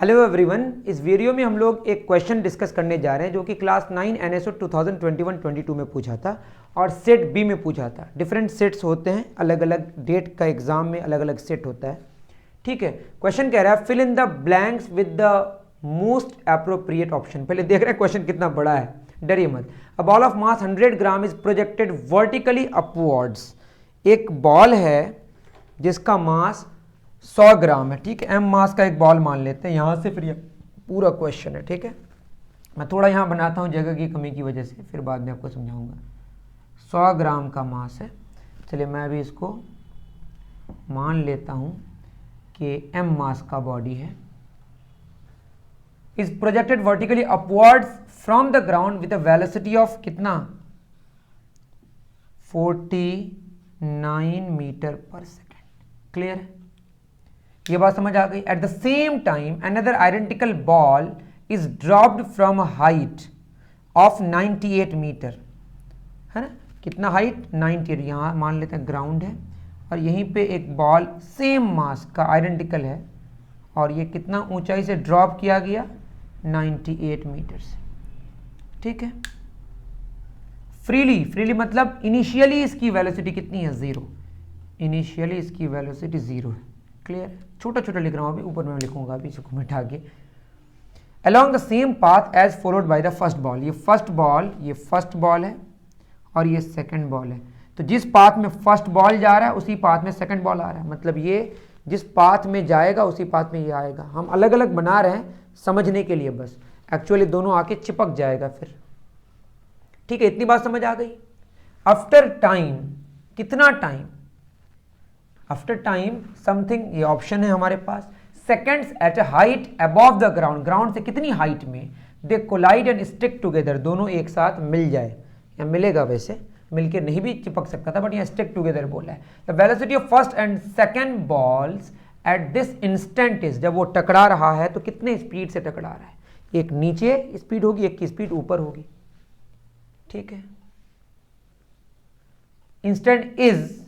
Hello everyone, इस video में हम लोग एक क्वेश्चन डिस्कस करने जा रहे हैं जो कि क्लास 9 NSO 2021-22 में पूछा था और सेट बी में पूछा था। डिफरेंट सेट्स होते हैं, अलग अलग डेट का एग्जाम में अलग अलग सेट होता है। ठीक है, क्वेश्चन कह रहा है fill in the blanks with the most appropriate option. पहले देख रहे हैं क्वेश्चन कितना बड़ा है, डरिए मत। A ball of mass 100 gram is projected vertically upwards. एक बॉल है जिसका मास 100 ग्राम है। ठीक है, एम मास का एक बॉल मान लेते हैं। यहाँ से फिर ये पूरा क्वेश्चन है। ठीक है, मैं थोड़ा यहाँ बनाता हूँ जगह की कमी की वजह से, फिर बाद में आपको समझाऊंगा। 100 ग्राम का मास है। चलिए मैं अभी इसको मान लेता हूँ कि एम मास का बॉडी है। Is projected vertically upwards from the ground with a velocity of कितना 49 मीटर पर सेकेंड। क्लियर है, ये बात समझ आ गई। At the same time another identical ball is dropped from a height of 98 metre, है ना। कितना हाइट 98, यहाँ मान लेते हैं ग्राउंड है और यहीं पे एक बॉल सेम मास का आइडेंटिकल है और ये कितना ऊंचाई से ड्रॉप किया गया 98 मीटर से। ठीक है, फ्रीली मतलब इनिशियली इसकी वेलोसिटी कितनी है 0। इनिशियली इसकी वेलोसिटी 0 है। क्लियर है, छोटा छोटा लिख रहा हूँ अभी, ऊपर में लिखूंगा अभी इसको मिटा के। Along the same path as followed by the first ball. ये फर्स्ट बॉल है और ये सेकंड बॉल है। तो जिस पाथ में फर्स्ट बॉल जा रहा है उसी पाथ में सेकंड बॉल आ रहा है। मतलब ये जिस पाथ में जाएगा उसी पाथ में ये आएगा। हम अलग अलग बना रहे हैं समझने के लिए बस, एक्चुअली दोनों आके चिपक जाएगा फिर। ठीक है, इतनी बात समझ आ गई। आफ्टर टाइम, कितना टाइम, आफ्टर टाइम समथिंग, ये ऑप्शन है हमारे पास। Seconds at a height above the ground, ground से कितनी हाइट में they collide and stick together, दोनों एक साथ मिल जाए या मिलेगा। वैसे मिलके नहीं भी चिपक सकता था बट यहाँ स्टिक टुगेदर बोला है। The velocity of first and second balls at this instant is, जब वो टकरा रहा है तो कितने स्पीड से टकरा रहा है। एक नीचे स्पीड होगी, एक की स्पीड ऊपर होगी। ठीक है, इंस्टेंट इज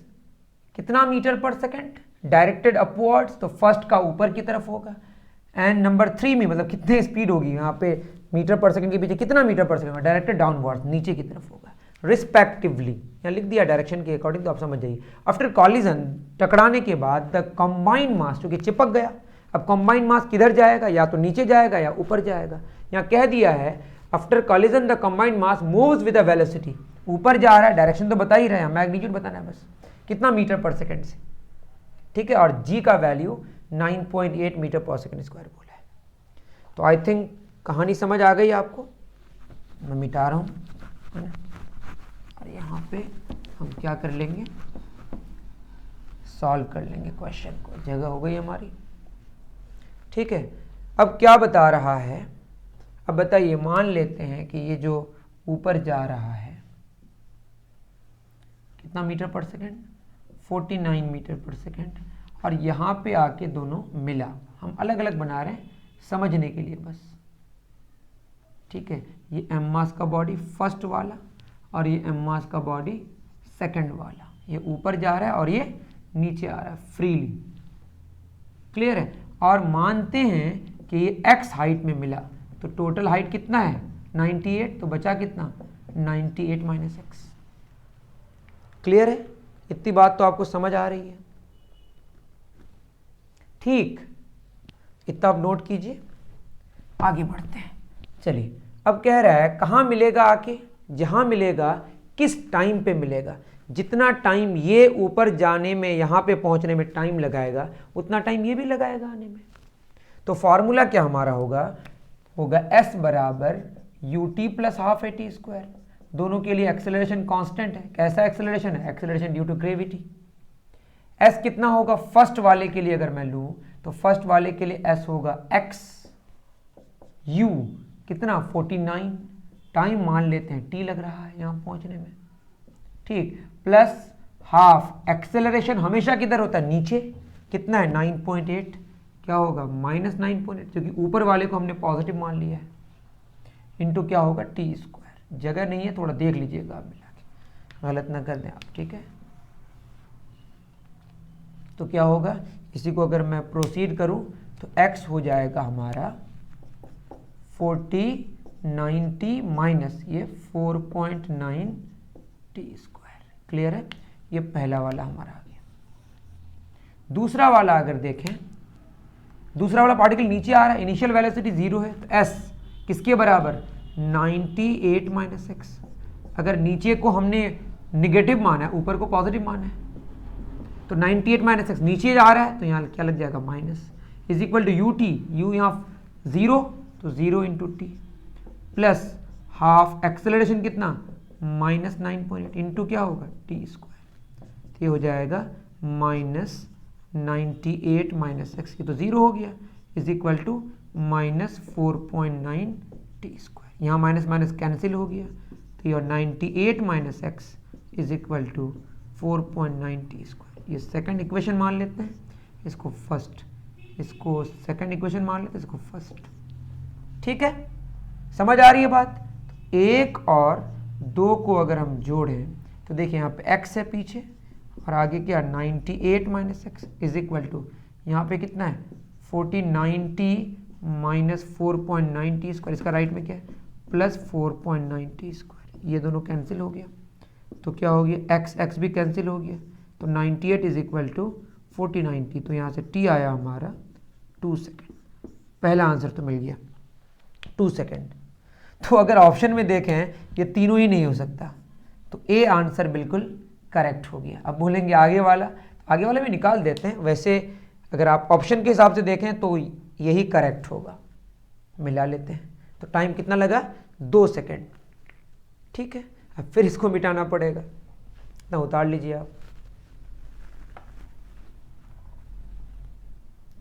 कितना मीटर पर सेकेंड, डायरेक्टेड अपवर्ड्स, तो फर्स्ट का ऊपर की तरफ होगा। एंड नंबर 3 में मतलब कितने स्पीड होगी, यहाँ पे मीटर पर सेकेंड के पीछे कितना मीटर पर सेकेंड, डायरेक्टेड डाउनवर्ड्स, नीचे की तरफ होगा रिस्पेक्टिवली। यहाँ लिख दिया डायरेक्शन के अकॉर्डिंग, तो आप समझ जाइए। आफ्टर कॉलिजन, टकराने के बाद, द कंबाइंड मास, जो कि चिपक गया, अब कंबाइंड मास किधर जाएगा, या तो नीचे जाएगा या ऊपर जाएगा। यहाँ कह दिया है after collision the combined mass moves with a velocity, ऊपर जा रहा है, डायरेक्शन तो बता ही रहे हैं, मैग्नीट्यूड बताना है बस, कितना मीटर पर सेकेंड से। ठीक है, और जी का वैल्यू 9.8 मीटर पर सेकेंड स्क्वायर बोला है। तो आई थिंक कहानी समझ आ गई आपको। मैं मिटा रहा हूँ, है ना। और यहाँ पे हम क्या कर लेंगे, सॉल्व कर लेंगे क्वेश्चन को, जगह हो गई हमारी। ठीक है, अब क्या बता रहा है, अब बताइए, मान लेते हैं कि ये जो ऊपर जा रहा है कितना मीटर पर सेकेंड, 49 मीटर पर सेकेंड, और यहाँ पे आके दोनों मिला। हम अलग अलग बना रहे हैं समझने के लिए बस। ठीक है, ये एम मास का बॉडी फर्स्ट वाला और ये एम मास का बॉडी सेकंड वाला, ये ऊपर जा रहा है और ये नीचे आ रहा है फ्रीली। क्लियर है, और मानते हैं कि ये एक्स हाइट में मिला, तो टोटल हाइट कितना है 98, तो बचा कितना 98 माइनस एक्स। क्लियर है, इतनी बात तो आपको समझ आ रही है। ठीक, इतना आप नोट कीजिए, आगे बढ़ते हैं। चलिए, अब कह रहा है कहाँ मिलेगा आके, जहां मिलेगा किस टाइम पे मिलेगा। जितना टाइम ये ऊपर जाने में, यहां पे पहुंचने में टाइम लगाएगा, उतना टाइम ये भी लगाएगा आने में। तो फॉर्मूला क्या हमारा होगा एस बराबर u t plus half a t square. दोनों के लिए एक्सेलरेशन कांस्टेंट है। कैसा एक्सेलरेशन है, acceleration due to gravity. S कितना होगा फर्स्ट वाले के लिए, अगर मैं लूं तो फर्स्ट वाले के लिए एस होगा एक्स, यू कितना 49, टाइम मान लेते हैं टी लग रहा है यहां पहुंचने में। ठीक, प्लस हाफ, एक्सेलरेशन हमेशा किधर होता है, नीचे, कितना है 9.8, क्या होगा माइनस 9.8, क्योंकि ऊपर वाले को हमने पॉजिटिव मान लिया है, इंटू क्या होगा टी स्क्वायर। जगह नहीं है, थोड़ा देख लीजिएगा आप मिला के, गलत ना कर दें आप। ठीक है, तो क्या होगा, इसी को अगर मैं प्रोसीड करूं तो x हो जाएगा हमारा 40 90 माइनस ये 4.9 टी स्क्वायर। क्लियर है? ये पहला वाला हमारा आ गया। दूसरा वाला अगर देखें, दूसरा वाला पार्टिकल नीचे आ रहा है, इनिशियल वेलोसिटी 0 है, तो s किसके बराबर 98 माइनस एक्स। अगर नीचे को हमने निगेटिव माना है, ऊपर को पॉजिटिव माना है, तो 98 माइनस एक्स नीचे आ रहा है तो यहाँ क्या लग जाएगा minus, is equal to u t, u यहाँ 0 तो 0 into t plus half acceleration कितना माइनस 9.8 इंटू क्या होगा टी स्क्वायर, ये हो जाएगा माइनस 98 माइनस एक्स, ये तो 0 हो गया, is equal to minus 4.9 t square. यहाँ माइनस माइनस कैंसिल हो गया, तो ये 98 minus x is equal to 4.9 t square. ये सेकंड इक्वेशन मान लेते हैं, इसको फर्स्ट, इसको सेकंड इक्वेशन मान लेते हैं, इसको फर्स्ट। ठीक है, समझ आ रही है बात? तो 1 और 2 को अगर हम जोड़ें तो देखिए यहाँ पे x है पीछे और आगे क्या 98 minus x is equal to यहाँ पे कितना है 4090 माइनस 4.9 टी स्क्वायर, इसका राइट में क्या है प्लस 4.9 टी स्क्वायर, ये दोनों कैंसिल हो गया, तो क्या हो गया x भी कैंसिल हो गया, तो 98 इज इक्वल टू 4090, तो यहाँ से t आया हमारा 2 सेकेंड। पहला आंसर तो मिल गया 2 सेकेंड। तो अगर ऑप्शन में देखें ये तीनों ही नहीं हो सकता, तो ए आंसर बिल्कुल करेक्ट हो गया। अब बोलेंगे आगे वाला, आगे वाला भी निकाल देते हैं, वैसे अगर आप ऑप्शन के हिसाब से देखें तो यही करेक्ट होगा, मिला लेते हैं। तो टाइम कितना लगा 2 सेकेंड। ठीक है, अब फिर इसको मिटाना पड़ेगा, ना उतार लीजिए आप,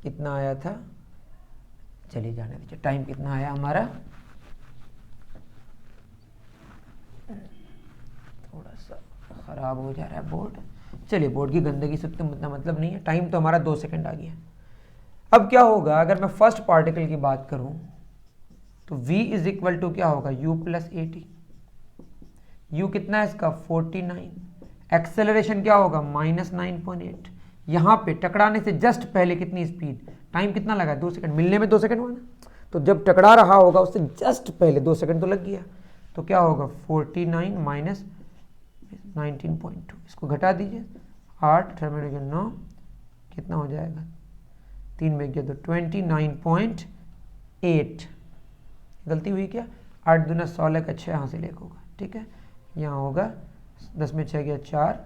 कितना आया था, चलिए जाने दीजिए, टाइम कितना आया हमारा, थोड़ा सा ख़राब हो जा रहा है बोर्ड, चलिए बोर्ड की गंदगी से उतना मतलब नहीं है, टाइम तो हमारा 2 सेकंड आ गया। अब क्या होगा अगर मैं फर्स्ट पार्टिकल की बात करूं तो v इज इक्वल टू क्या होगा u प्लस 80, u कितना है इसका 49, एक्सेलरेशन क्या होगा माइनस 9.8, यहाँ पे टकराने से जस्ट पहले कितनी स्पीड, टाइम कितना लगा 2 सेकंड, मिलने में 2 सेकंड हुआ ना, तो जब टकरा रहा होगा उससे जस्ट पहले 2 सेकंड तो लग गया, तो क्या होगा 49 माइनस 19.2, इसको घटा दीजिए 8 9 कितना हो जाएगा 3 में गया तो 29.8, गलती हुई क्या 8 दूना 16 का 6 यहाँ से लेकर होगा। ठीक है, यहाँ होगा 10 में 6 गया 4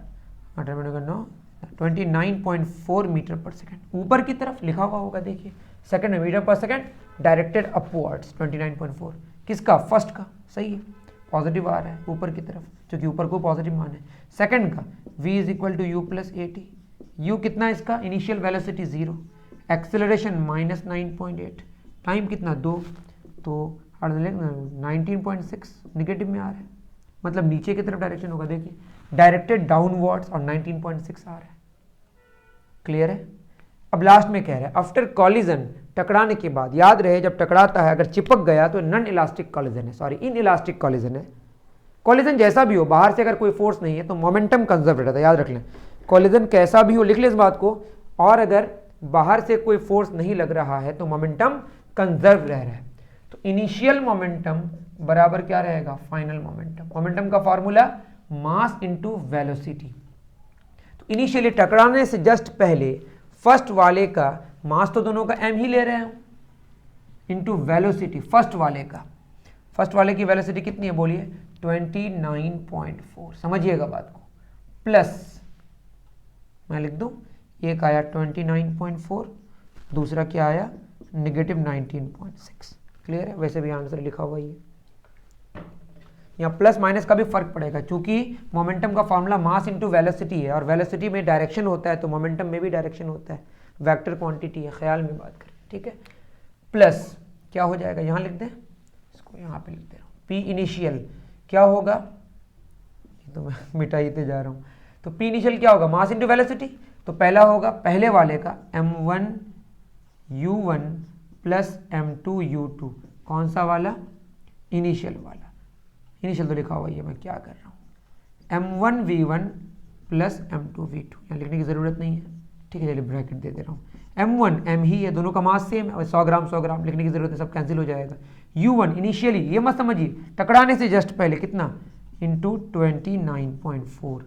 8 में 9 29.4 मीटर पर सेकंड, ऊपर की तरफ लिखा हुआ होगा देखिए, सेकंड में मीटर पर सेकंड डायरेक्टेड अपवर्ड्स 29.4, किसका फर्स्ट का, सही है, पॉजिटिव आ रहा है ऊपर की तरफ, क्योंकि ऊपर को पॉजिटिव मान है। सेकंड का v is equal to u plus 80, u कितना इसका initial velocity 0, acceleration minus 9.8, time कितना 2, तो 19.6 निगेटिव में आ रहा है, मतलब नीचे की तरफ डायरेक्शन होगा, देखिए डायरेक्टेड डाउनवर्ड्स और 19.6 आ रहा है। क्लियर है? अब लास्ट में कह रहा है आफ्टर कॉलिजन, टकराने के बाद, याद रहे जब टकराता है अगर चिपक गया तो नॉन इलास्टिक कॉलिजन है, सॉरी इन इलास्टिक कॉलिजन है। कॉलिजन जैसा भी हो, बाहर से अगर कोई फोर्स नहीं है तो मोमेंटम कंजर्व रहता है, याद रख लें, कॉलिजन कैसा भी हो, लिख लें इस बात को, और अगर बाहर से कोई फोर्स नहीं लग रहा है तो मोमेंटम कंजर्व रह रहा है। तो इनिशियल मोमेंटम बराबर क्या रहेगा फाइनल मोमेंटम, मोमेंटम का फॉर्मूला मास इंटू वेलोसिटी। तो इनिशियली टकराने से जस्ट पहले फर्स्ट वाले का मास तो दोनों का m ही ले रहे हैं इंटू वेलोसिटी, फर्स्ट वाले का, फर्स्ट वाले की वेलोसिटी कितनी है बोलिए 29.4, समझिएगा बात को, प्लस मैं लिख दूं एक आया 29.4, दूसरा क्या आया नेगेटिव 19.6। क्लियर है? वैसे भी आंसर लिखा हुआ ही है, यहाँ प्लस माइनस का भी फर्क पड़ेगा, क्योंकि मोमेंटम का फॉर्मूला मास इंटू वेलोसिटी है और वेलोसिटी में डायरेक्शन होता है तो मोमेंटम में भी डायरेक्शन होता है, वेक्टर क्वांटिटी है, ख्याल में बात करें। ठीक है, प्लस क्या हो जाएगा यहाँ लिख दें, इसको यहाँ पे लिख दे रहा हूँ, पी इनिशियल क्या होगा, तो मैं मिटाईते जा रहा हूँ, तो पी इनिशियल क्या होगा मास इंटू वेलोसिटी, तो पहला होगा पहले वाले का m1 u1 plus m2 u2, कौन सा वाला इनिशियल वाला, इनिशियल तो लिखा हुआ है, मैं क्या कर रहा हूँ m1 v1 plus m2 v2, यहाँ लिखने की ज़रूरत नहीं है, ठीक है, चलिए ब्रैकेट दे रहा हूँ। m1 m ही है, दोनों का मास सेम है, 100 ग्राम 100 ग्राम लिखने की जरूरत है, सब कैंसिल हो जाएगा। u1 इनिशियली, ये मत समझिए, टकराने से जस्ट पहले कितना, इंटू 29.4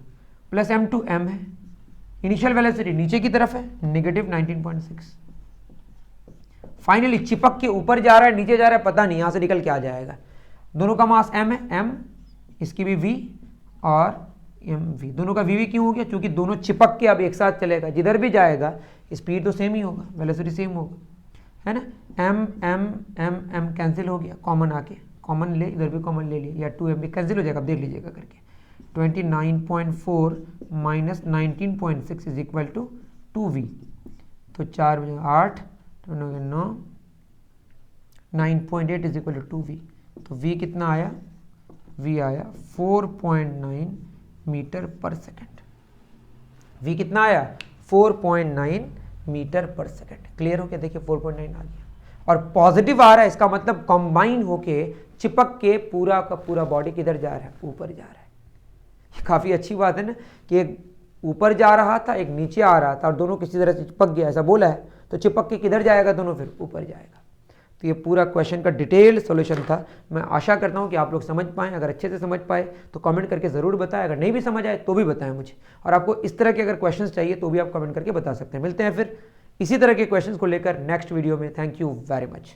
प्लस m2 m है, इनिशियल वेलोसिटी नीचे की तरफ है, नेगेटिव 19.6। फाइनली चिपक के ऊपर जा रहा है नीचे जा रहा है पता नहीं, यहां से निकल के आ जाएगा। दोनों का मास m है, m इसकी भी v और mv, दोनों का v क्यों हो गया, क्योंकि दोनों चिपक के अब एक साथ चलेगा, जिधर भी जाएगा स्पीड तो सेम ही होगा, वेलोसिटी सेम होगा, है ना। m m m m cancel हो गया, कॉमन आके, कॉमन ले, इधर भी कॉमन ले लिया, या 2m भी कैंसिल हो जाएगा, अब देख लीजिएगा करके। 29.4 minus 19.6 is equal to 2v, तो 4 बजे 8 9, 9.8 इज इक्वल टू 2v, तो v कितना आया, v आया 4.9 मीटर पर सेकेंड। v कितना आया, 4.9 मीटर पर सेकेंड। क्लियर हो गया, देखिए 4.9 आ गया, और पॉजिटिव आ रहा है, इसका मतलब कंबाइन होके चिपक के पूरा का पूरा बॉडी किधर जा रहा है, ऊपर जा रहा है। ये काफी अच्छी बात है ना, कि एक ऊपर जा रहा था एक नीचे आ रहा था, और दोनों किसी तरह से चिपक गया, ऐसा बोला है, तो चिपक के किधर जाएगा, दोनों फिर ऊपर जाएगा। तो ये पूरा क्वेश्चन का डिटेल सॉल्यूशन था। मैं आशा करता हूँ कि आप लोग समझ पाएँ, अगर अच्छे से समझ पाए तो कमेंट करके ज़रूर बताएं, अगर नहीं भी समझ आए तो भी बताएं मुझे, और आपको इस तरह के अगर क्वेश्चंस चाहिए तो भी आप कमेंट करके बता सकते हैं। मिलते हैं फिर इसी तरह के क्वेश्चंस को लेकर नेक्स्ट वीडियो में। Thank you very much.